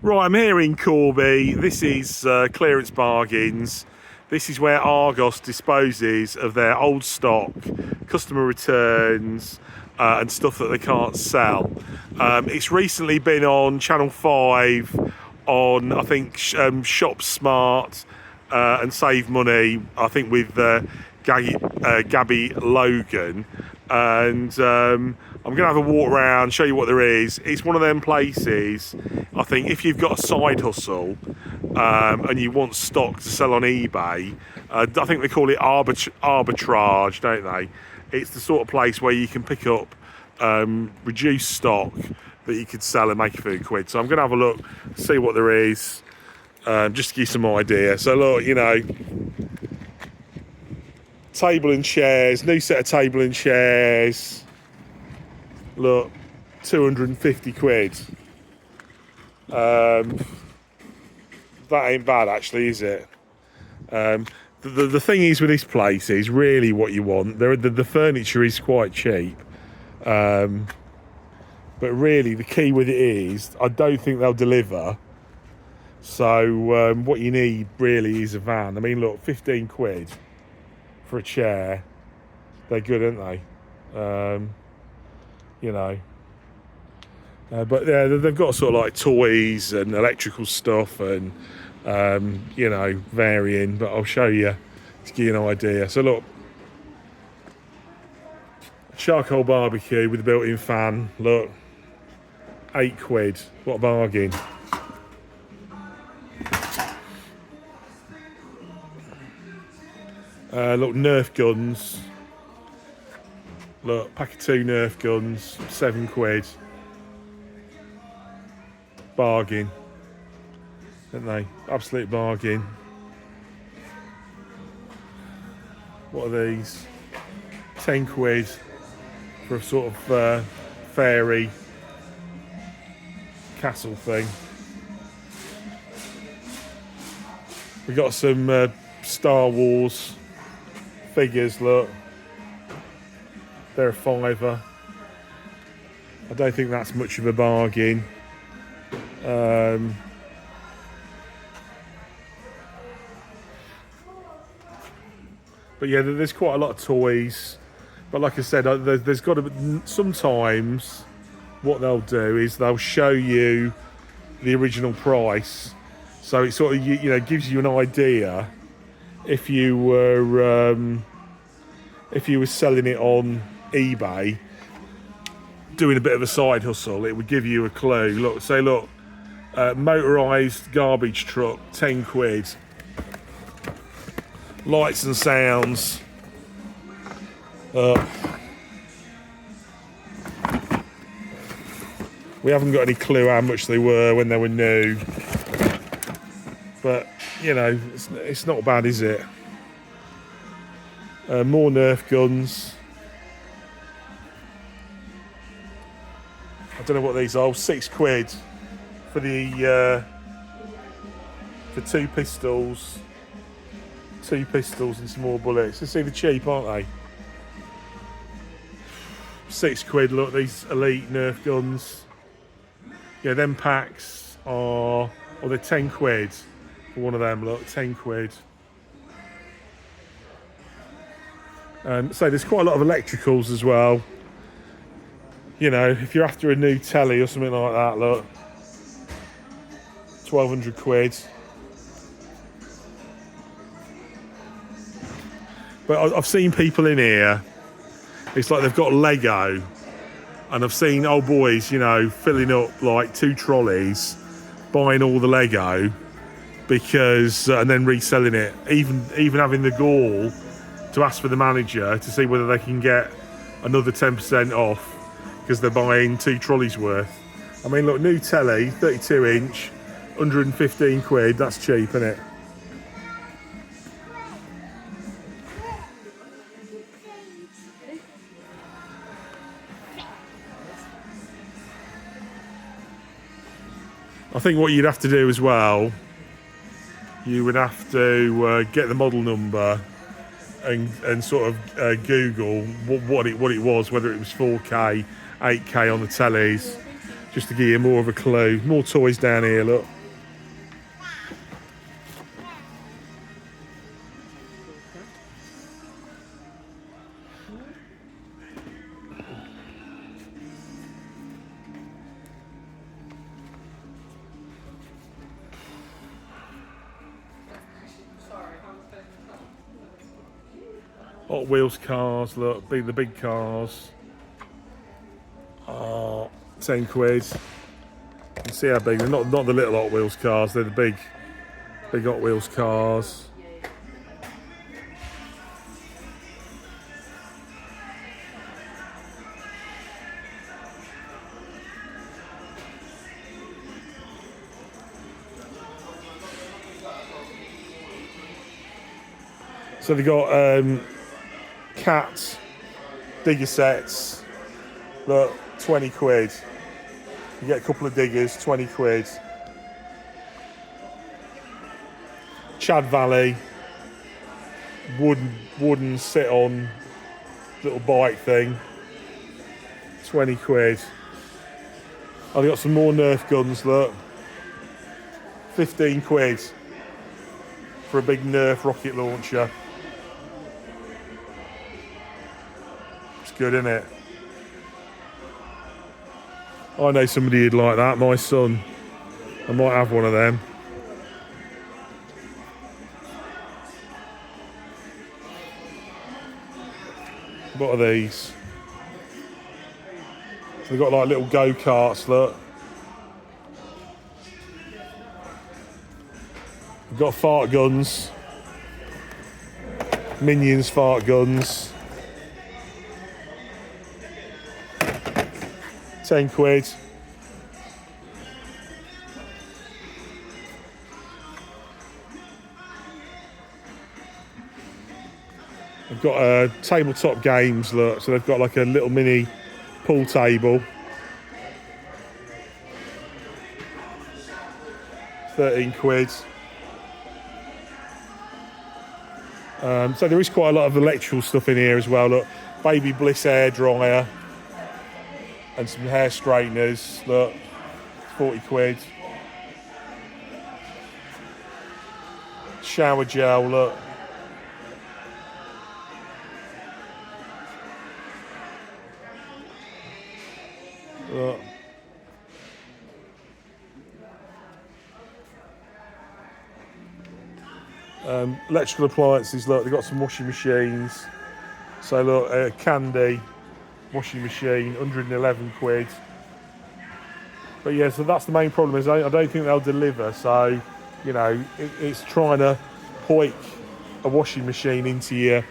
Right, I'm here in Corby. This is Clearance Bargains. This is where Argos disposes of their old stock, customer returns, and stuff that they can't sell. It's recently been on Channel 5 on, I think, Shop Smart and Save Money, I think with Gabby Logan. And I'm going to have a walk around, show you what there is. It's one of them places, I think, if you've got a side hustle and you want stock to sell on eBay, I think they call it arbitrage, don't they? It's the sort of place where you can pick up reduced stock that you could sell and make a few quid. So I'm going to have a look, see what there is, just to give you some idea. So look, you know, table and chairs, new set of table and chairs. Look, 250 quid. That ain't bad actually, is it? The thing is with this place is really what you want. The furniture is quite cheap. But really the key with it is, I don't think they'll deliver. So what you need really is a van. I mean, look, 15 quid for a chair. They're good, aren't they? You know. But yeah, they've got sort of like toys and electrical stuff and, you know, varying. But I'll show you to give you an idea. So look, charcoal barbecue with a built-in fan. Look, 8 quid. What a bargain. Look, Nerf guns. Look, pack of 2 Nerf guns, 7 quid. Bargain, don't they? Absolute bargain. What are these? 10 quid for a sort of fairy castle thing. We got some Star Wars figures, look. They're a £5. I don't think that's much of a bargain. But yeah, there's quite a lot of toys. But like I said, there's got to be, sometimes what they'll do is they'll show you the original price. So it sort of, you know, gives you an idea if you were selling it on eBay, doing a bit of a side hustle, it would give you a clue. Look, say, look, motorised garbage truck, 10 quid. Lights and sounds. We haven't got any clue how much they were when they were new. But, you know, it's not bad, is it? More Nerf guns. I don't know what these are. 6 quid for the for 2 pistols. 2 pistols and some more bullets. Let's see, they're cheap, aren't they? 6 quid. Look, these elite Nerf guns. Yeah, them packs are, they're 10 quid for one of them. Look, 10 quid. So there's quite a lot of electricals as well. You know, if you're after a new telly or something like that, look, 1,200 quid. But I've seen people in here, it's like they've got Lego, and I've seen old boys, you know, filling up like 2 trolleys, buying all the Lego, because and then reselling it, even having the gall to ask for the manager to see whether they can get another 10% off because they're buying 2 trolleys worth. I mean, look, new telly, 32 inch, 115 quid, that's cheap, isn't it? I think what you'd have to do as well, you would have to get the model number and sort of Google what it was, whether it was 4K, 8K on the tellies, just to give you more of a clue. More toys down here, look. Hot Wheels cars, look, the big cars. 10 quid. You can see how big they're. Not the little Hot Wheels cars, they're the big Hot Wheels cars. So they got cat digger sets. Look, 20 quid. You get a couple of diggers, 20 quid. Chad Valley, wooden sit on little bike thing, 20 quid. Oh, they got some more Nerf guns, look. 15 quid for a big Nerf rocket launcher. It's good, isn't it? I know somebody who'd like that, my son. I might have one of them. What are these? So they've got like little go-karts, look. We've got fart guns. Minions fart guns. 10 quid. They've got tabletop games, look. So they've got like a little mini pool table. 13 quid. So there is quite a lot of electrical stuff in here as well. Look, Baby Bliss hair dryer and some hair straighteners. Look, 40 quid. Shower gel, look. Look. Electrical appliances, look, they've got some washing machines. So look, Candy washing machine, 111 quid. But yeah, so that's the main problem, is I don't think they'll deliver. So, you know, it's trying to hoik a washing machine into your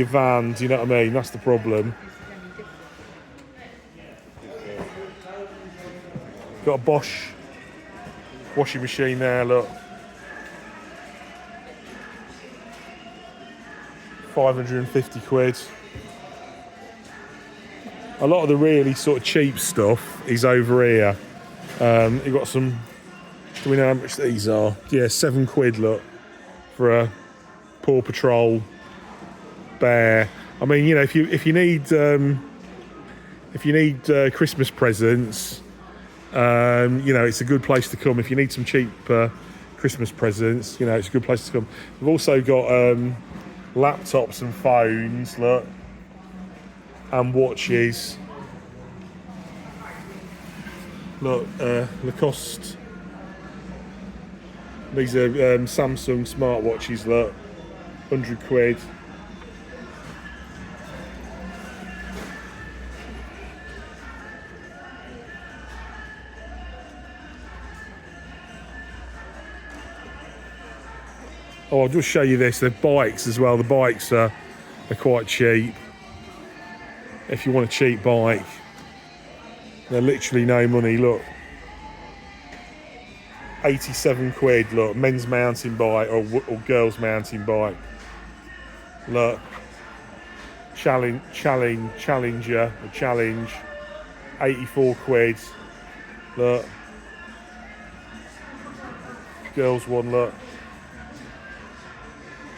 van, do you know what I mean? That's the problem. Got a Bosch washing machine there, look. 550 quid. A lot of the really sort of cheap stuff is over here. You've got some, do we know how much these are? Yeah, 7 quid, look, for a Paw Patrol bear. I mean, you know, if you need Christmas presents, you know, it's a good place to come. If you need some cheap Christmas presents, you know, it's a good place to come. We've also got laptops and phones, look, and watches. Look, Lacoste. These are Samsung smartwatches, look, 100 quid. Oh, I'll just show you this. They're bikes as well. The bikes are quite cheap. If you want a cheap bike, they're literally no money. Look, 87 quid. Look, men's mountain bike or girls' mountain bike. Look, Challenger, 84 quid. Look, girls one. Look,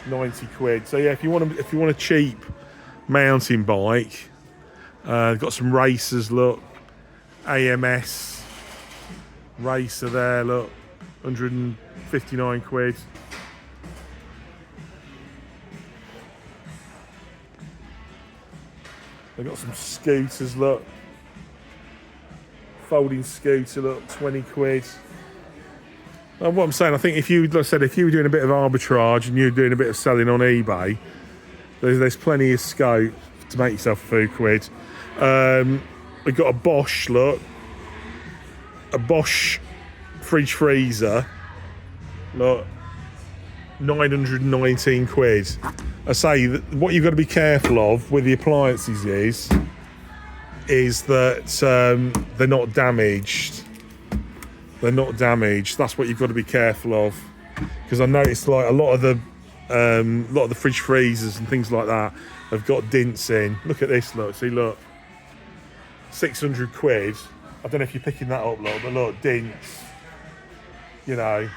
90 quid. So yeah, if you want a cheap mountain bike, got some racers, look, AMS racer there, look, 159 quid. They've got some scooters, look, folding scooter, look, 20 quid. What I'm saying, I think if you were doing a bit of arbitrage and you're doing a bit of selling on eBay, There's plenty of scope to make yourself a few quid. We've got a Bosch, look. A Bosch fridge freezer. Look. 919 quid. I say that what you've got to be careful of with the appliances is that they're not damaged. They're not damaged. That's what you've got to be careful of. Because I noticed like a lot of the fridge freezers and things like that have got dents in. Look at this, look. See, look. 600 quid. I don't know if you're picking that up, look, but look, dents. You know.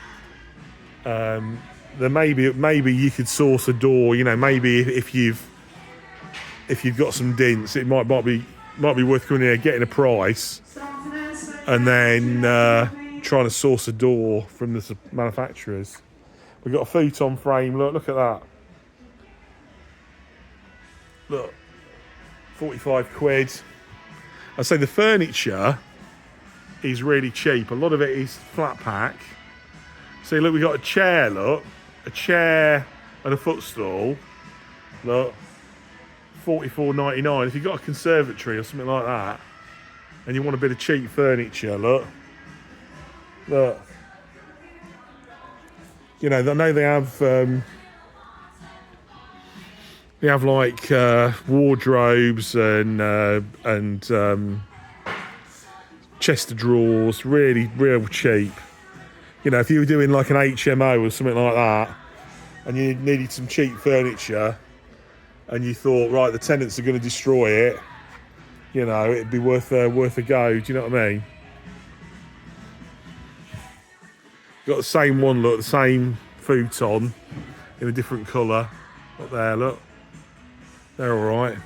Then maybe you could source a door. You know, maybe if you've got some dents, it might be worth coming here, getting a price, and then trying to source a door from the manufacturers. We've got a futon frame. Look at that. Look, 45 quid. I'd say the furniture is really cheap. A lot of it is flat pack. See, look, we got a chair. Look. A chair and a footstool, look, $44.99. If you've got a conservatory or something like that, and you want a bit of cheap furniture, look. You know, I know they have like wardrobes and chest of drawers, really real cheap. You know, if you were doing like an HMO or something like that, and you needed some cheap furniture, and you thought, right, the tenants are going to destroy it, you know, it'd be worth a go. Do you know what I mean? Got the same one, look, the same futon in a different colour. Up there, look. They're all right.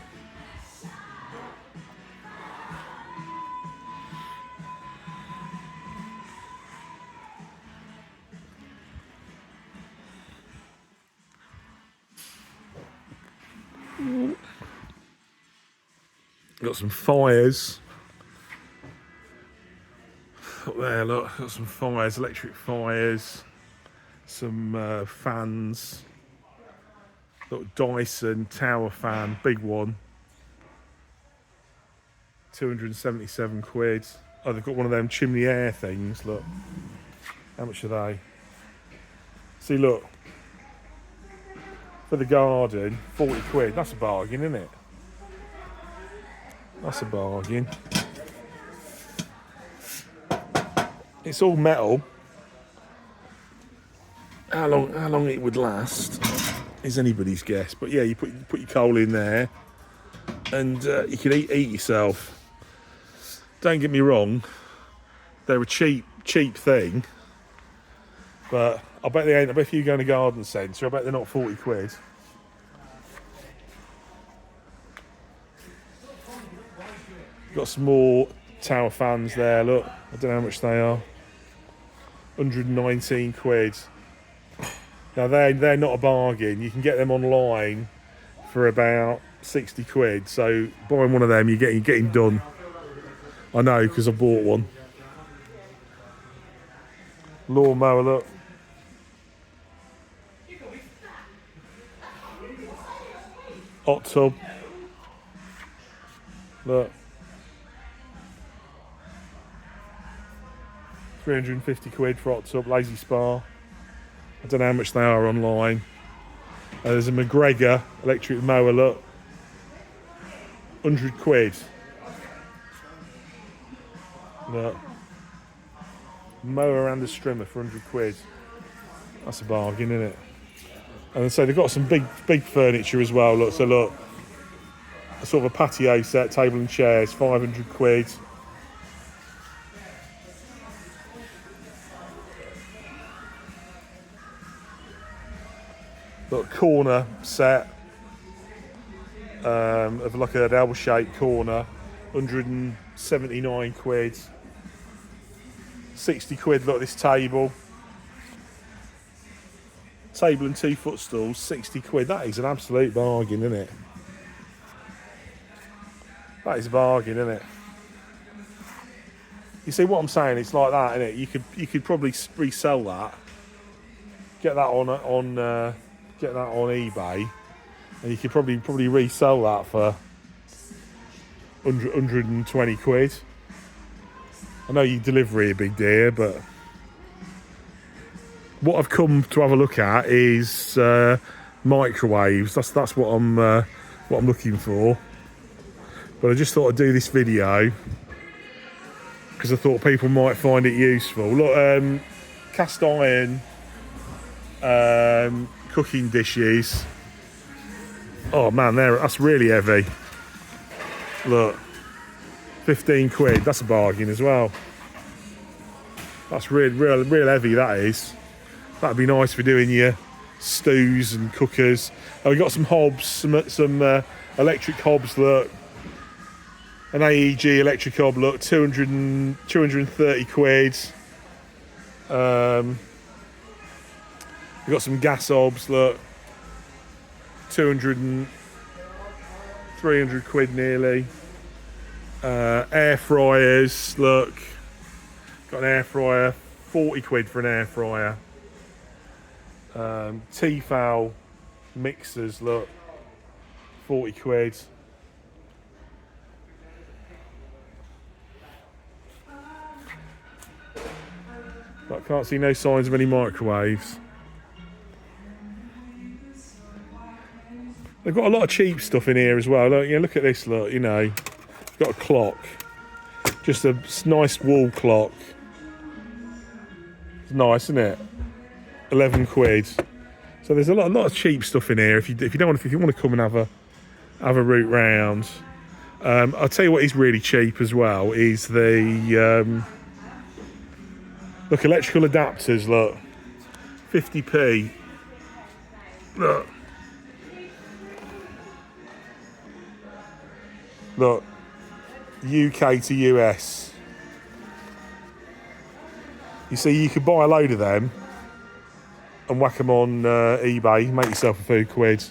Got some fires. Up there, look, got some fires, electric fires, some fans. Look, Dyson tower fan, big one. 277 quid. Oh, they've got one of them chimney air things, look. How much are they? See, look. For the garden, 40 quid. That's a bargain, isn't it? That's a bargain. It's all metal. How long it would last is anybody's guess. But yeah, you put your coal in there, and you can eat yourself. Don't get me wrong, they're a cheap thing. But I bet they ain't. I bet if you go in a garden centre, I bet they're not 40 quid. Got some more tower fans there, look. I don't know how much they are. 119 quid. Now they're not a bargain. You can get them online for about 60 quid. So buying one of them, you're getting done. I know, because I bought one. Lawnmower, look. Hot tub. Look. 350 quid for hot tub, lazy spa. I don't know how much they are online. There's a McGregor electric mower, look. 100 quid. Look. Mower and a strimmer for 100 quid. That's a bargain, isn't it? And so they've got some big furniture as well, look. So look, a sort of a patio set, table and chairs, 500 quid. Look, corner set of like an L-shaped corner, 179 quid. 60 quid, look, this table. Table and 2 footstools, 60 quid. That is an absolute bargain, isn't it? That is a bargain, isn't it? You see what I'm saying? It's like that, isn't it? You could probably resell that. Get that on eBay and you could probably resell that for 120 quid. I know your delivery a big deal, but what I've come to have a look at is microwaves. That's what I'm looking for. But I just thought I'd do this video because I thought people might find it useful. Look, cast iron cooking dishes. Oh man, that's really heavy. Look, 15 quid. That's a bargain as well. That's real heavy. That is. That'd be nice for doing your stews and cookers. Oh, we got some hobs, some electric hobs. Look, an AEG electric hob. Look, 230 quid. We got some gas hobs. Look, 300 quid nearly. Air fryers. Look, got an air fryer. 40 quid for an air fryer. Tefal mixers, look, 40 quid. But I can't see no signs of any microwaves. They've got a lot of cheap stuff in here as well. Look, look at this, look, got a clock. Just a nice wall clock. It's nice, isn't it? 11 quid. So there's a lot of cheap stuff in here. If you want to come and have a route round, I'll tell you what is really cheap as well is the look, electrical adapters. Look, 50p. Look, UK to US. You see, you could buy a load of them and whack them on eBay, make yourself a few quid.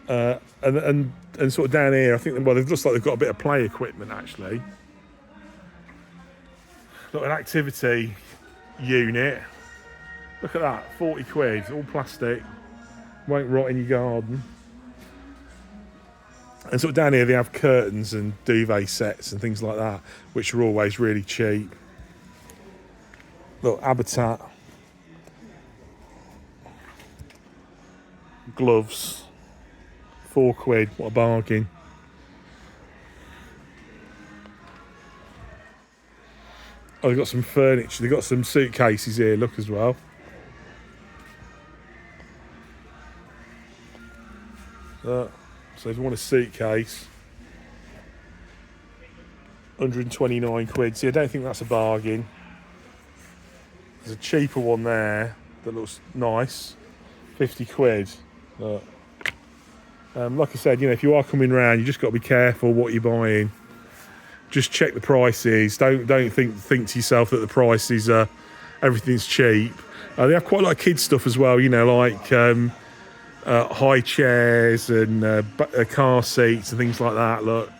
And sort of down here, I think it looks like they've got a bit of play equipment actually. Look, an activity unit. Look at that, 40 quid, all plastic, won't rot in your garden. And sort of down here they have curtains and duvet sets and things like that, which are always really cheap. Look, Habitat. Gloves, 4 quid, what a bargain. Oh, they've got some furniture, they've got some suitcases here, look as well. So if you want a suitcase, 129 quid. See, I don't think that's a bargain. There's a cheaper one there that looks nice, 50 quid. Look. Like I said, if you are coming round, you just got to be careful what you're buying. Just check the prices. Don't think to yourself that the prices are everything's cheap. They have quite a lot of kids stuff as well. Like high chairs and car seats and things like that. Look,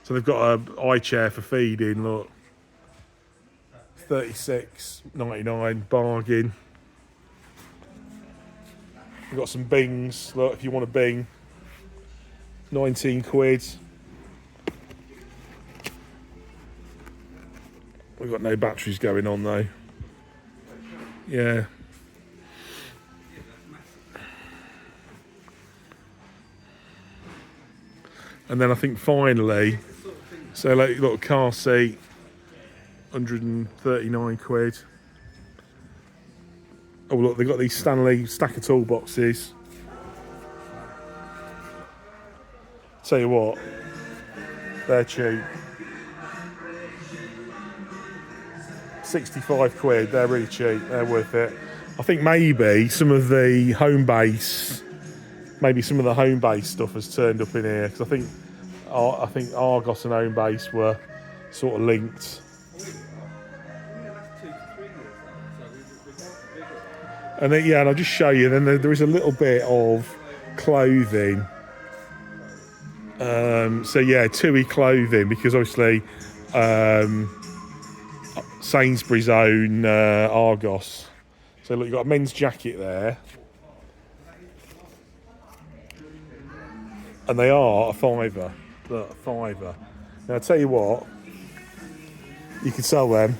so they've got a high chair for feeding. Look, 36.99 bargain. We've got some bings. Look, if you want a bing, 19 quid. We've got no batteries going on though. Yeah. And then I think finally, so like you've got a car seat, 139 quid. Oh look, they've got these Stanley stacker toolboxes. Tell you what, they're cheap. 65 quid, they're really cheap, they're worth it. I think maybe some of the home base stuff has turned up in here, because I think Argos and home base were sort of linked. And then, and I'll just show you, then there is a little bit of clothing. So yeah, TUI clothing, because obviously Sainsbury's own Argos. So look, you've got a men's jacket there. And they are a fiver. Look, a fiver. Now, I'll tell you what, you can sell them.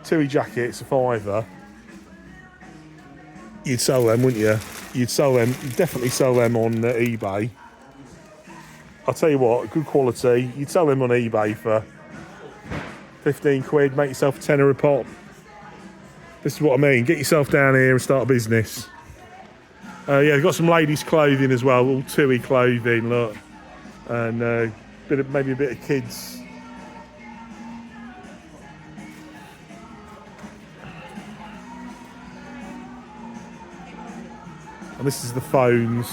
2 jackets, a fiver. You'd sell them, wouldn't you? You'd sell them, you'd definitely sell them on eBay. I'll tell you what, good quality. You'd sell them on eBay for 15 quid, make yourself a tenner a pop. This is what I mean, get yourself down here and start a business. Yeah, they've got some ladies' clothing as well, all TUI clothing, look. And maybe a bit of kids. And this is the phones.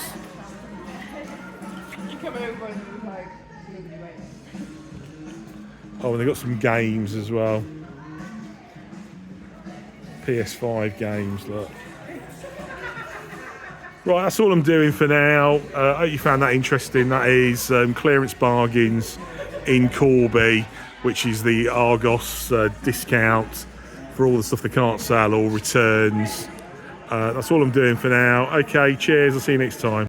Oh, and they've got some games as well. PS5 games, look. Right, that's all I'm doing for now. I hope you found that interesting. That is clearance bargains in Corby, which is the Argos discount for all the stuff they can't sell or returns. That's all I'm doing for now. Okay, cheers. I'll see you next time.